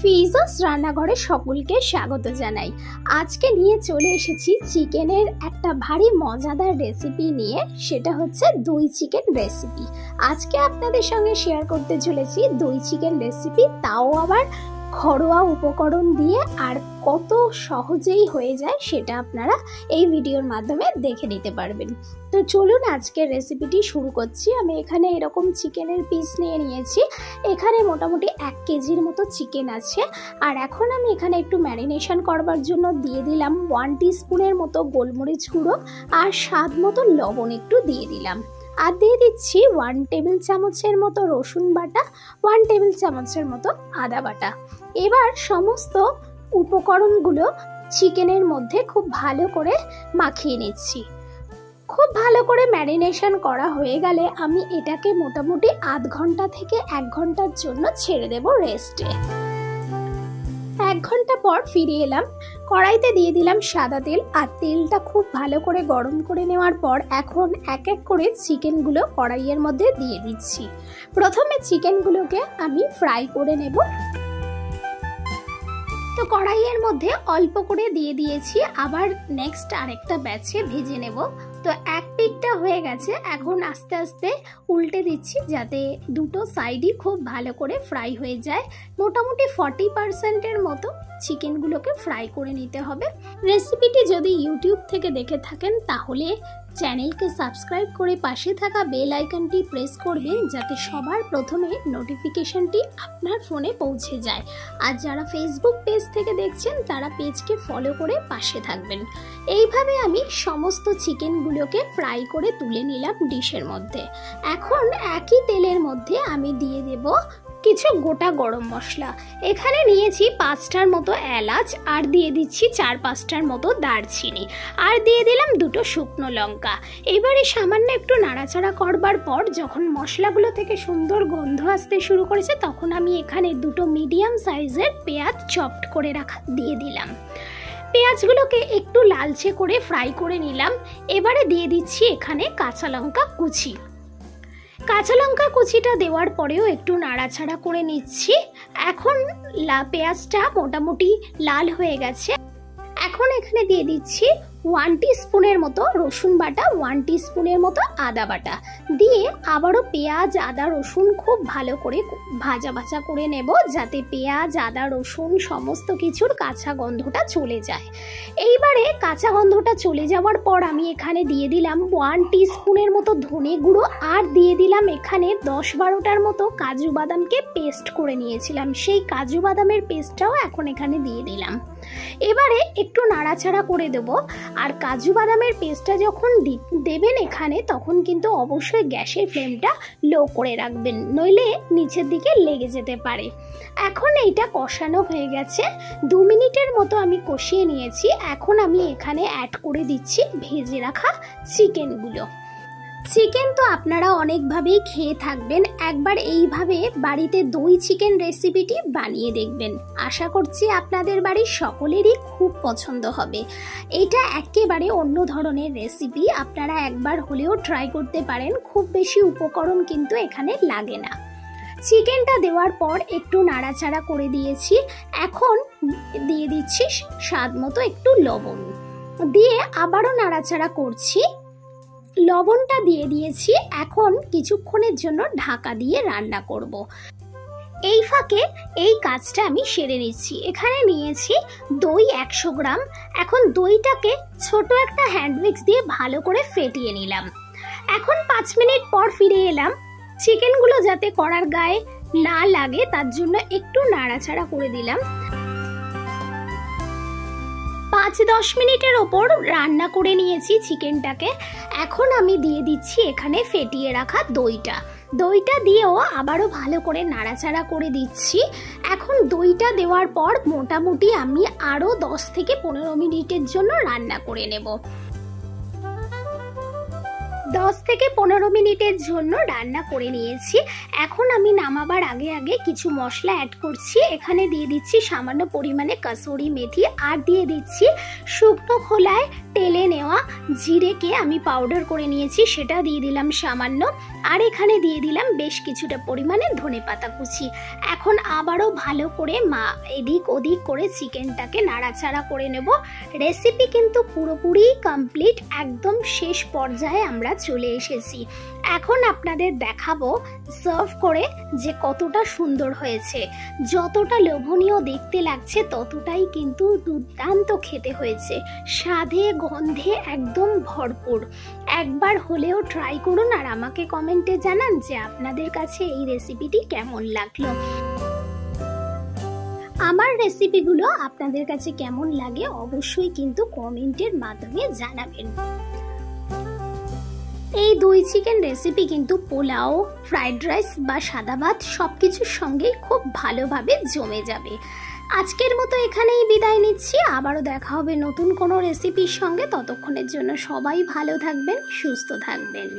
ফিজাস রান্নাঘরে সকলকে স্বাগত জানাই। আজকে নিয়ে চলে এসেছি চিকেনের একটা ভারী মজাদার রেসিপি নিয়ে, সেটা হচ্ছে দই চিকেন রেসিপি। আজকে আপনাদের সঙ্গে শেয়ার করতে চলেছি দই চিকেন রেসিপি, তাও আবার ঘরোয়া উপকরণ দিয়ে, আর কত সহজেই হয়ে যায় সেটা আপনারা এই ভিডিওর মাধ্যমে দেখে নিতে পারবেন। তো চলুন আজকের রেসিপিটি শুরু করছি। আমি এখানে এরকম চিকেনের পিস নিয়ে নিয়েছি। এখানে মোটামুটি 1 কেজির মতো চিকেন আছে। আর এখন আমি এখানে একটু ম্যারিনেশন করবার জন্য দিয়ে দিলাম 1 টিস্পুনের মতো গোলমরিচ গুঁড়ো, আর স্বাদ মতো লবণ একটু দিয়ে দিলাম। আর দিয়ে দিচ্ছি 1 টেবিল চামচের মতো রসুন বাটা, 1 টেবিল চামচের মতো আদা বাটা। এবার সমস্ত উপকরণগুলো চিকেনের মধ্যে খুব ভালো করে মাখিয়ে নিচ্ছি। খুব ভালো করে ম্যারিনেশন করা হয়ে গেলে আমি এটাকে মোটামুটি আধ ঘন্টা থেকে 1 ঘন্টার জন্য ছেড়ে দেব রেস্টে। 1 ঘন্টা পর ফিরে এলাম। কড়াইতে দিয়ে দিলাম সাদা তেল, আর তেলটা খুব ভালো করে গরম করে নেওয়ার পর এখন এক এক করে চিকেনগুলো কড়াইয়ের মধ্যে দিয়ে দিচ্ছি। প্রথমে চিকেনগুলোকে আমি ফ্রাই করে নেব। তো কড়াইয়ের মধ্যে অল্প করে দিয়ে দিয়েছি, আবার নেক্সট আরেকটা ব্যাচে ভেজে নেব। তো এক পিঠটা হয়ে গেছে, এখন আস্তে আস্তে উল্টে দিচ্ছি যাতে দুটো সাইডই খুব ভালো করে ফ্রাই হয়ে যায়। মোটামুটি 40%-এর মতো চিকেনগুলোকে ফ্রাই করে নিতে হবে। রেসিপিটি যদি ইউটিউব থেকে দেখে থাকেন তাহলে চ্যানেলকে সাবস্ক্রাইব করে পাশে থাকা বেল আইকনটি প্রেস করবেন, যাতে সবার প্রথমে নোটিফিকেশনটি আপনার ফোনে পৌঁছে যায়। আর যারা ফেসবুক পেজ থেকে দেখছেন তারা পেজকে ফলো করে পাশে থাকবেন। এইভাবে আমি সমস্ত চিকেনগুলোকে ফ্রাই করে তুলে নিলাম ডিশের মধ্যে। এখন একই তেলের মধ্যে আমি দিয়ে দেব কিছু গোটা গরম মশলা। এখানে নিয়েছি 5টার মতো এলাচ, আর দিয়ে দিচ্ছি 4-5টার মতো দারচিনি, আর দিয়ে দিলাম 2টো শুকনো লঙ্কা। এবারে সামান্য একটু নাড়াচাড়া করবার পর যখন মশলাগুলো থেকে সুন্দর গন্ধ আসতে শুরু করেছে, তখন আমি এখানে 2টো মিডিয়াম সাইজের পেঁয়াজ চপড করে রাখা দিয়ে দিলাম। পেঁয়াজগুলোকে একটু লালচে করে ফ্রাই করে নিলাম। এবারে দিয়ে দিচ্ছি এখানে কাঁচা লঙ্কা কুচি। কাঁচা লঙ্কা কুচিটা দেওয়ার পরেও একটু নাড়াচাড়া করে নিচ্ছি। এখন পেঁয়াজটা মোটামুটি লাল হয়ে গেছে। এখন এখানে দিয়ে দিচ্ছি 1 টিস্পুনের মতো রসুন বাটা, 1 টিস্পুনের মতো আদা বাটা দিয়ে আবারও পেঁয়াজ আদা রসুন খুব ভালো করে ভাজা করে নেব, যাতে পেঁয়াজ আদা রসুন সমস্ত কিছুর কাঁচা গন্ধটা চলে যায়। এইবারে কাঁচা গন্ধটা চলে যাওয়ার পর আমি এখানে দিয়ে দিলাম 1 টিস্পুনের মতো ধনে গুঁড়ো, আর দিয়ে দিলাম এখানে 10-12টার মতো কাজু বাদামকে পেস্ট করে নিয়েছিলাম, সেই কাজু বাদামের পেস্টটাও এখন এখানে দিয়ে দিলাম। এবারে একটু নাড়াচাড়া করে দেব। আর কাজু বাদামের পেস্টটা যখন দেবেন এখানে, তখন কিন্তু অবশ্যই গ্যাসের ফ্লেমটা লো করে রাখবেন, নইলে নিচের দিকে লেগে যেতে পারে। এখন এইটা কষানো হয়ে গেছে, 2 মিনিটের মতো আমি কষিয়ে নিয়েছি। এখন আমি এখানে অ্যাড করে দিচ্ছি ভেজে রাখা চিকেনগুলো। চিকেন তো আপনারা অনেকভাবেই খেয়ে থাকবেন, একবার এইভাবে বাড়িতে দই চিকেন রেসিপিটি বানিয়ে দেখবেন। আশা করছি আপনাদের বাড়ির সকলেরই খুব পছন্দ হবে। এটা একেবারে অন্য ধরনের রেসিপি, আপনারা একবার হলেও ট্রাই করতে পারেন। খুব বেশি উপকরণ কিন্তু এখানে লাগে না। চিকেনটা দেওয়ার পর একটু নাড়াচাড়া করে দিয়েছি। এখন দিয়ে দিচ্ছি স্বাদ মতো একটু লবণ, দিয়ে আবারও নাড়াচাড়া করছি। লবণটা দিয়ে দিয়েছি। এখন কিছুক্ষণের জন্য ঢাকা দিয়ে রান্না করব। এই ফাঁকে এই কাজটা আমি সেরে নিচ্ছি। এখানে নিয়েছি দই 100 গ্রাম। এখন দইটাকে ছোট একটা হ্যান্ড উইক্স দিয়ে ভালো করে ফেটিয়ে নিলাম। এখন 5 মিনিট পর ফিরে এলাম। চিকেনগুলো যাতে কড়ার গায়ে না লাগে তার জন্য একটু নাড়াচাড়া করে দিলাম। 5-10 মিনিটের ওপর রান্না করে নিয়েছি চিকেনটাকে। এখন আমি দিয়ে দিচ্ছি এখানে ফেটিয়ে রাখা দইটা দিয়েও আবারও ভালো করে নাড়াচাড়া করে দিচ্ছি। এখন দইটা দেওয়ার পর মোটামুটি আমি আরও 10 থেকে 15 মিনিটের জন্য রান্না করে নেব। 10 থেকে 15 মিনিটের জন্য রান্না করে নিয়েছি। এখন আমি নামাবার আগে আগে কিছু মশলা অ্যাড করছি। এখানে দিয়ে দিচ্ছি সামান্য পরিমাণে কাসুরি মেথি, আর দিয়ে দিচ্ছি শুকনো খোলায় তেলে নেওয়া জিরেকে আমি পাউডার করে নিয়েছি, সেটা দিয়ে দিলাম সামান্য। আর এখানে দিয়ে দিলাম বেশ কিছুটা পরিমাণে ধনেপাতা কুচি। এখন আবারও ভালো করে এদিক ওদিক করে চিকেনটাকে নাড়াচাড়া করে নেব। রেসিপি কিন্তু পুরোপুরি কমপ্লিট, একদম শেষ পর্যায়ে আমরা চলে এসেছি। এখন আপনাদের দেখাবো সার্ভ করে যে কতটা সুন্দর হয়েছে। যতটা লোভনীয় দেখতে লাগছে ততটাই কিন্তু দুর্দান্ত খেতে হয়েছে, স্বাদে গন্ধে একদম ভরপুর। একবার হলেও ট্রাই করুন আর আমাকে কমেন্টে জানান যে আপনাদের কাছে এই রেসিপিটি কেমন লাগলো। আমার রেসিপিগুলো আপনাদের কাছে কেমন লাগে অবশ্যই কিন্তু কমেন্টের মাধ্যমে জানাবেন। এই দই চিকেন রেসিপি কিন্তু পোলাও, ফ্রাইড রাইস বা সাদা ভাত সব কিছুর সঙ্গেই খুব ভালোভাবে জমে যাবে। আজকের মতো এখানেই বিদায় নিচ্ছি, আবারও দেখা হবে নতুন কোনো রেসিপির সঙ্গে। ততক্ষণের জন্য সবাই ভালো থাকবেন, সুস্থ থাকবেন।